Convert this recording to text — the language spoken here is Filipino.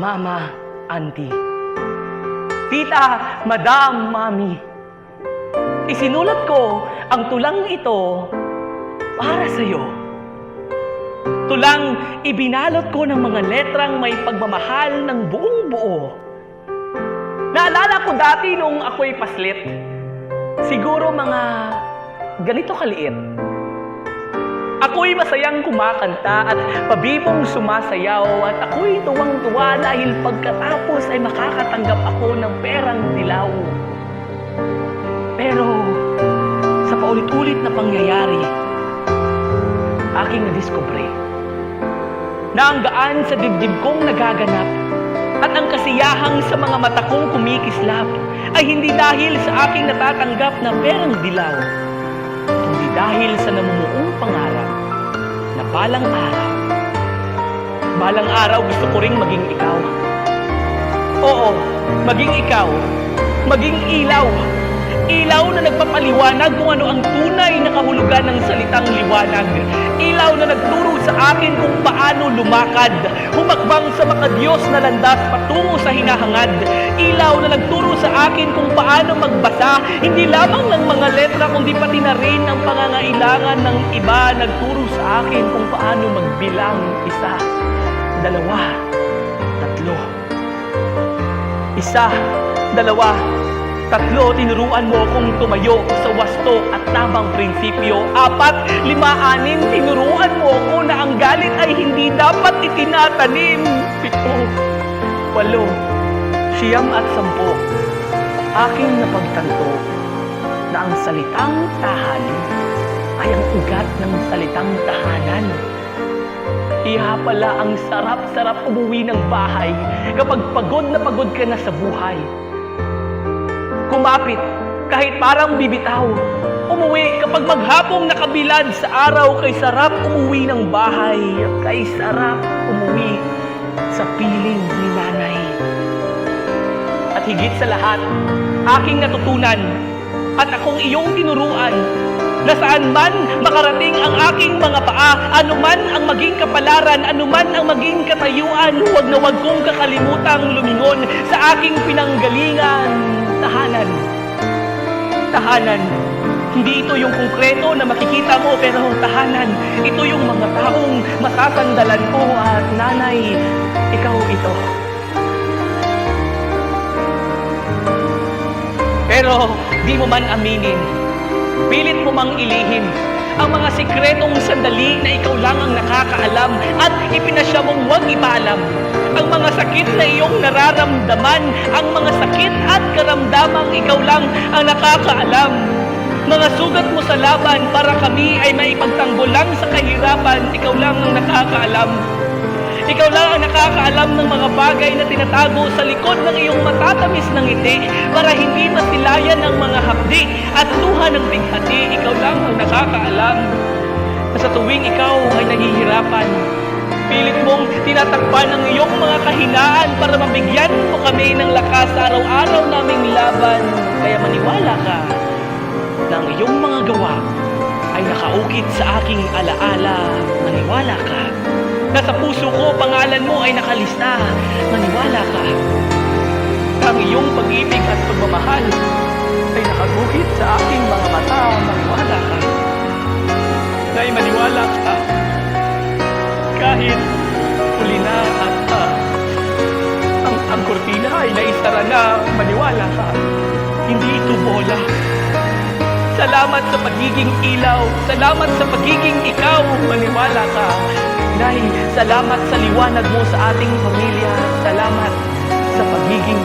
Mama, Auntie, Tita, Madam, Mami, isinulat ko ang tulang ito para sa iyo. Tulang ibinalot ko ng mga letrang may pagmamahal ng buong buo. Naalala ko dati nung ako'y paslit, siguro mga ganito kaliit. Ako'y masayang kumakanta at pabibong sumasayaw at ako'y tuwang-tuwa dahil pagkatapos ay makakatanggap ako ng perang dilaw. Pero sa paulit-ulit na pangyayari, aking nadiskubre na ang gaan sa dibdib kong nagaganap at ang kasiyahang sa mga mata kong kumikislap ay hindi dahil sa aking natatanggap na perang dilaw, kundi dahil sa namumuong pangarap na balang araw gusto ko ring maging ikaw. Oo, maging ikaw, maging ilaw. Ilaw na nagpapaliwanag kung ano ang tunay na kahulugan ng salitang liwanag. Ilaw na nagturo sa akin kung paano lumakad, humakbang sa makadiyos na landas patungo sa hinahangad. Ilaw na nagturo sa akin kung paano magbasa, hindi lamang ng mga letra kundi pati na rin ang pangangailangan ng iba. Nagturo sa akin kung paano magbilang, 1, 2, 3. 1, 2, 3, tinuruan mo akong tumayo sa wasto at tamang prinsipyo. 4, 5, 6, tinuruan mo ako na ang galit ay hindi dapat itinatanim. 7, 8, 9, 10, aking napagtanto na ang salitang tahanan ay ang ugat ng salitang tahanan. Iha pala ang sarap-sarap umuwi ng bahay kapag pagod na pagod ka na sa buhay. Kumapit kahit parang bibitaw. Umuwi kapag maghapong nakabilad sa araw. Kay sarap umuwi ng bahay. Kay sarap umuwi sa piling ni nanay. At higit sa lahat, aking natutunan at akong iyong tinuruan na saan man makarating ang aking mga paa, anuman ang maging kapalaran, anuman ang maging katayuan, huwag na huwag kong kakalimutang lumingon sa aking pinanggalingan. Tahanan. Hindi ito yung konkreto na makikita mo, pero tahanan. Ito yung mga taong masasandalan ko at nanay, ikaw ito. Pero di mo man aminin, pilit mo mang ilihim ang mga sikretong sandali na ikaw lang ang nakakaalam at ipinasya mong huwag ipaalam. Ang mga sakit na iyong nararamdaman, ang mga sakit at karamdamang ikaw lang ang nakakaalam. Mga sugat mo sa laban para kami ay maipagtanggol lang sa kahirapan, ikaw lang ang nakakaalam. Ikaw lang ang nakakaalam ng mga bagay na tinatago sa likod ng iyong matatamis na ngiti para hindi masilayan ang mga hapdi at luha ng bighati. Ikaw lang ang nakakaalam na sa tuwing ikaw ay nahihirapan, pilit mong tinatakpan ang iyong mga kahinaan para mabigyan mo kami ng lakas sa araw-araw naming laban. Kaya maniwala ka na ang iyong mga gawa ay nakaukit sa aking alaala. Maniwala ka na sa puso ko pangalan mo ay nakalista. Maniwala ka na ang iyong pag-ibig at pagmamahal ay nakagukit sa aking mga mata. Maniwala ka na maniwala ka kahit huli na at ang kurtina ay naisara na. Maniwala ka, hindi ito bola. Salamat sa pagiging ilaw, salamat sa pagiging ikaw. Maniwala ka, Nay, salamat sa liwanag mo sa ating pamilya. Salamat sa pagiging